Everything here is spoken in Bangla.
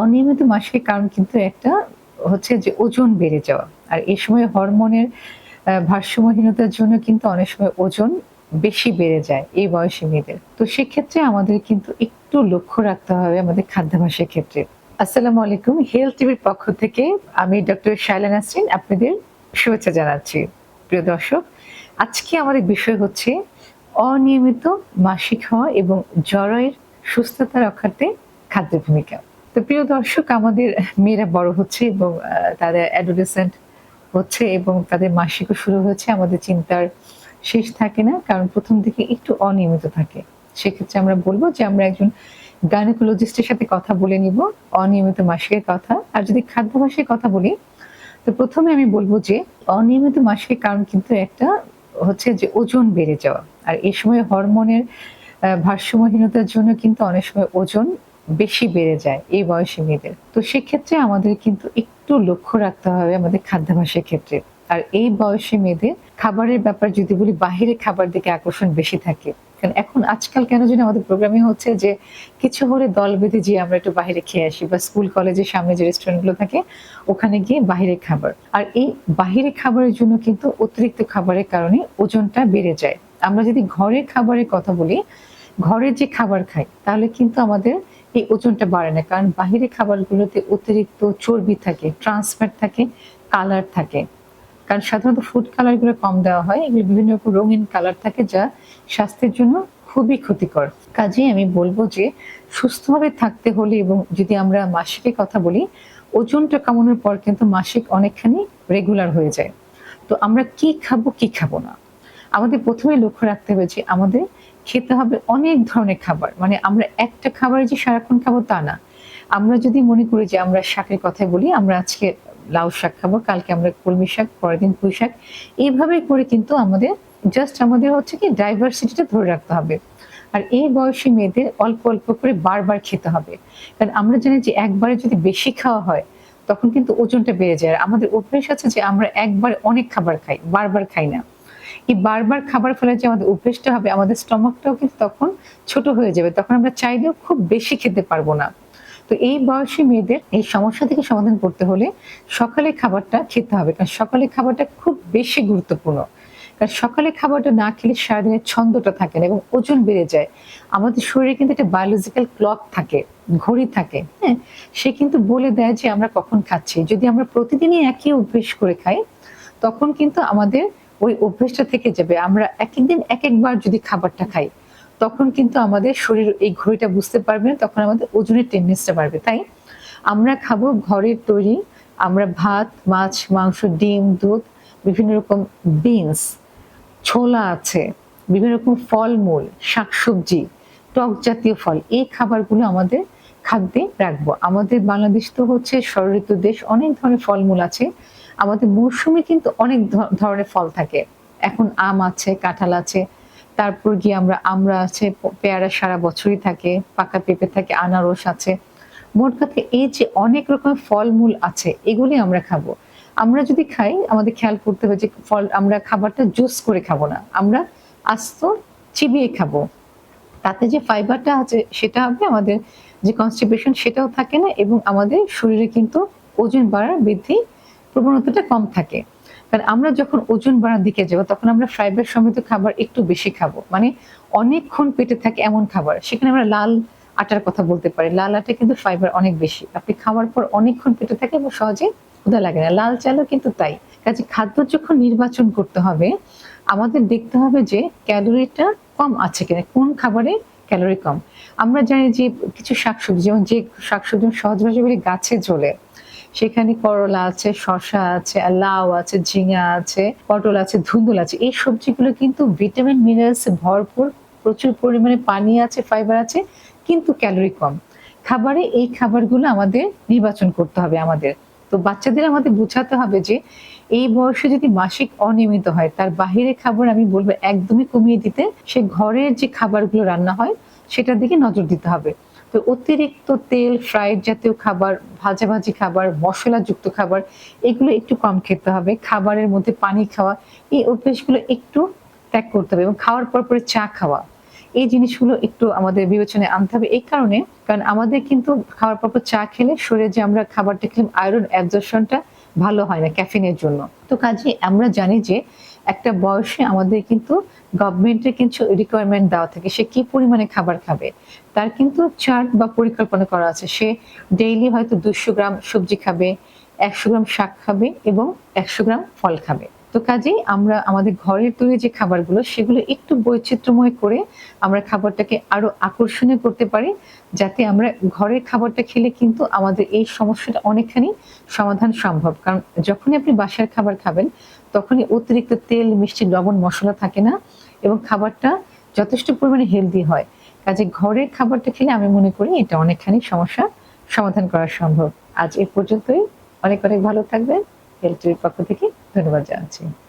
অনিয়মিত মাসিকের কারণ কিন্তু একটা হচ্ছে যে ওজন বেড়ে যাওয়া। আর এই সময় হরমোনের ভারসাম্যহীনতার জন্য কিন্তু অনেক সময় ওজন বেশি বেড়ে যায় এই বয়সী মেয়েদের। তো সেক্ষেত্রে আমাদের কিন্তু একটু লক্ষ্য রাখতে হবে আমাদের খাদ্যাভ্যাসের ক্ষেত্রে। আসসালামু আলাইকুম। হেলথ টিভির পক্ষ থেকে আমি ডক্টর শায়লা নাসরিন আপনাদের শুভেচ্ছা জানাচ্ছি। প্রিয় দর্শক, আজকে আমাদের বিষয় হচ্ছে অনিয়মিত মাসিক হওয়া এবং জরায়ুর সুস্থতা রক্ষার্থে খাদ্যের ভূমিকা। তো প্রিয় দর্শক, আমাদের মেয়েরা বড় হচ্ছে এবং তাদের অ্যাডোলেসেন্ট হচ্ছে এবং তাদের মাসিকও শুরু হয়েছে। আমাদের চিন্তার শেষ থাকে না, কারণ প্রথম দিকে একটু অনিয়মিত থাকে। সেক্ষেত্রে আমরা বলব যে আমরা একজন গাইনোকোলজিস্টের সাথে কথা বলে নিব অনিয়মিত মাসিকের কথা। আর যদি খাদ্যাভ্যাসের কথা বলি, তো প্রথমে আমি বলব যে অনিয়মিত মাসিকের কারণ কিন্তু একটা হচ্ছে যে ওজন বেড়ে যাওয়া। আর এই সময় হরমোনের ভারসাম্যহীনতার জন্য কিন্তু অনেক সময় ওজন বেশি বেড়ে যায় এই বয়সী মেয়েদের। তো সেক্ষেত্রে আমাদের কিন্তু একটু লক্ষ্য রাখতে হবে আমাদের খাদ্যাভ্যাসের ক্ষেত্রে। আর এই বয়সী মেয়েদের খাবারের ব্যাপার যদি বলি, বাহিরে খাবার দিকে আকর্ষণ বেশি থাকে। কারণ এখন আজকাল কেন জানি আমাদের প্রোগ্রামে হচ্ছে যে কিছু হলে দল বেঁধে যেয়ে আমরা একটু বাহিরে খেয়ে আসি, বা স্কুল কলেজের সামনে যে রেস্টুরেন্টগুলো থাকে ওখানে গিয়ে বাহিরে খাবার। আর এই বাহিরে খাবারের জন্য কিন্তু অতিরিক্ত খাবারের কারণে ওজনটা বেড়ে যায়। আমরা যদি ঘরের খাবারের কথা বলি, ঘরের যে খাবার খাই তাহলে কিন্তু আমাদের এই ওজনটা বাড়ে না, কারণ বাহিরের খাবারগুলোতে অতিরিক্ত চর্বি থাকে, ট্রান্স ফ্যাট থাকে, কালার থাকে। কারণ সাধারণত ফুড কালার গুলো কম দেওয়া হয়, এগুলো বিভিন্ন রকম রঙিন কালার থাকে যা স্বাস্থ্যের জন্য খুবই ক্ষতিকর। কাজেই আমি বলবো যে সুস্থভাবে থাকতে হলে এবং যদি আমরা মাসিকের কথা বলি, ওজনটা কমানোর পর কিন্তু মাসিক অনেকখানি রেগুলার হয়ে যায়। তো আমরা কি খাবো কি খাবো না, আমাদের প্রথমে লক্ষ্য রাখতে হবে যে আমাদের খেতে হবে অনেক ধরনের খাবার। মানে আমরা একটা খাবারে যে সারাক্ষণ খাবো তা না। আমরা যদি মনে করি যে আমরা শাকের কথাই বলি, আমরা আজকে লাউ শাক খাবো, কালকে আমরা কলমি শাক, পরের দিন পুঁই শাক। এইভাবে করে কিন্তু আমাদের হচ্ছে কি ডাইভার্সিটিটা ধরে রাখতে হবে। আর এই বয়সী মেয়েদের অল্প, অল্প করে বারবার খেতে হবে। কারণ আমরা জানি যে একবারে যদি বেশি খাওয়া হয় তখন কিন্তু ওজনটা বেড়ে যায়। আর আমাদের অভ্যাস আছে যে আমরা একবারে অনেক খাবার খাই, বারবার খাই না। এই বারবার খাবার ফলে যে আমাদের অভ্যেসটা হবে, আমাদের স্টমাকটাও কিন্তু তখন ছোট হয়ে যাবে। তখন আমরা চাইলেও খুব বেশি খেতে পারবো না। তো এই বয়সী মেয়েদের এই সমস্যা থেকে সমাধান করতে হলে সকালের খাবারটা খেতে হবে। কারণ সকালের খাবারটা খুব বেশি গুরুত্বপূর্ণ। কারণ সকালের খাবারটা না খেলে সারাদিনের ছন্দটা থাকে না এবং ওজন বেড়ে যায়। আমাদের শরীরে কিন্তু একটা বায়োলজিক্যাল ক্লক থাকে, ঘড়ি থাকে, হ্যাঁ? সে কিন্তু বলে দেয় যে আমরা কখন খাচ্ছি। যদি আমরা প্রতিদিনই একই অভ্যেস করে খাই, তখন কিন্তু আমাদের ওই অভ্যেসটা থেকে যাবে। আমরা একেক দিন একেকবার যদি খাবারটা খাই, তখন কিন্তু আমাদের শরীর এই ঘড়িটা বুঝতে পারবে না, তখন আমাদের ওজনের টেন্ডেন্সিটা বাড়বে। তাই আমরা খাবো ঘরের তৈরি, আমরা ভাত, মাছ, মাংস, ডিম, দুধ, বিভিন্ন রকম বিনস, ছোলা আছে, বিভিন্ন রকম ফলমূল, শাকসবজি, টক জাতীয় ফল, এই খাবারগুলো আমাদের খাদ্যে রাখবো। আমাদের বাংলাদেশ তো হচ্ছে ষড়ঋতু দেশ, অনেক ধরনের ফলমূল আছে। আমাদের মৌসুমে কিন্তু অনেক ধরনের ফল থাকে। এখন আম আছে, কাঁঠাল আছে, তারপর গিয়ে আমরা আছে, পেয়ারা সারা বছরই থাকে, পাকা পেঁপে থাকে, আনারস আছে। মোট কথা এই যে অনেক রকমের ফলমূল আছে, এগুলি আমরা খাবো। আমরা যদি খাই, আমাদের খেয়াল করতে হবে যে আমরা খাবারটা জুস করে খাবো না। আমরা আস্ত চিবিয়ে খাবো। তাতে যে ফাইবারটা আছে সেটা হবে, আমাদের যে কনস্টিপেশন সেটাও থাকে না এবং আমাদের শরীরে কিন্তু ওজন বাড়ার বৃদ্ধি প্রবণতাটা কম থাকে। কারণ আমরা যখন ওজন বাড়ার দিকে যাবো তখন আমরা ফাইবার সমৃদ্ধ খাবার একটু বেশি খাবো। মানে অনেকক্ষণ পেটে থাকে এমন খাবার। সেখানে আমরা লাল আটার কথা বলতে পারি। লাল আটায় কিন্তু ফাইবার অনেক বেশি। আপনি খাওয়ার পর অনেকক্ষণ পেটে থাকে এবং সহজে ক্ষুধা লাগে না। লাল চালও কিন্তু তাই। কাজে খাদ্য যখন নির্বাচন করতে হবে, আমাদের দেখতে হবে যে ক্যালোরিটা কম আছে কিনা, কোন খাবারে ক্যালোরি কম। আমরা জানি যে কিছু শাকসবজি, যেমন যে শাকসবজি সহজ ভাষায় বলি গাছে ঝোলে, সেখানে করলা আছে, শসা আছে, লাউ আছে, ঝিঙা আছে, পটল আছে, ধুন্দুল আছে। এই সবজিগুলো কিন্তু ভিটামিন মিনারেলস ভরপুর, প্রচুর পরিমাণে পানি আছে, ফাইবার আছে, কিন্তু ক্যালোরি কম। খাবারে এই খাবারগুলো আমাদের নির্বাচন করতে হবে আমাদের। তো বাচ্চাদের আমাদের বোঝাতে হবে যে এই বয়সে যদি মাসিক অনিয়মিত হয়, তার বাহিরের খাবার আমি বলবো একদমই কমিয়ে দিতে। সে ঘরের যে খাবারগুলো রান্না হয় সেটার দিকে নজর দিতে হবে। তো অতিরিক্ত তেল, ফ্রাইড জাতীয় খাবার, ভাজাভাজি খাবার, মশলাযুক্ত খাবার, এগুলো একটু কম খেতে হবে। খাবারের মধ্যে পানি খাওয়া, এই অভ্যাসগুলো একটু ত্যাগ করতে হবে এবং খাওয়ার পর চা খাওয়া, এই জিনিসগুলো একটু আমাদের বিবেচনায় আনতে হবে। এই কারণে কারণ আমাদের কিন্তু খাওয়ার পর চা খেলে শরীরে যে আমরা খাবারটা খেলাম আয়রন অ্যাবজর্পশনটা ভালো হয় না ক্যাফিনের জন্য। তো কাজেই আমরা জানি যে একটা বয়সে আমাদের কিন্তু গভর্নমেন্টের কিছু রিকোয়ারমেন্ট দেওয়া থাকে। সে কি পরিমাণে খাবার খাবে। তার কিন্তু চার্ট বা পরিকল্পনা করা আছে। সে ডেইলি হয়তো ২০০ গ্রাম সবজি খাবে, ১০০ গ্রাম শাক খাবে এবং ১০০ গ্রাম ফল খাবে। তো কাজেই আমরা আমাদের ঘরের তৈরি যে খাবারগুলো সেগুলো একটু বৈচিত্র্যময় করে আমরা খাবারটাকে আরো আকর্ষণীয় করতে পারি। যাতে আমরা ঘরের খাবারটা খেলে কিন্তু আমাদের এই সমস্যাটা অনেকখানি সমাধান সম্ভব। কারণ যখনই আপনি বাসার খাবার খাবেন তখনই অতিরিক্ত তেল, মিষ্টি, লবণ, মসলা থাকে না এবং খাবারটা যথেষ্ট পরিমাণে হেলদি হয়। কাজেই ঘরের খাবারটা খেলে আমি মনে করি এটা অনেকখানি সমস্যা সমাধান করা সম্ভব। আজ এ পর্যন্তই। অনেক ভালো থাকবেন। হেলথ টিভির পক্ষ থেকে ধন্যবাদ জানাচ্ছি।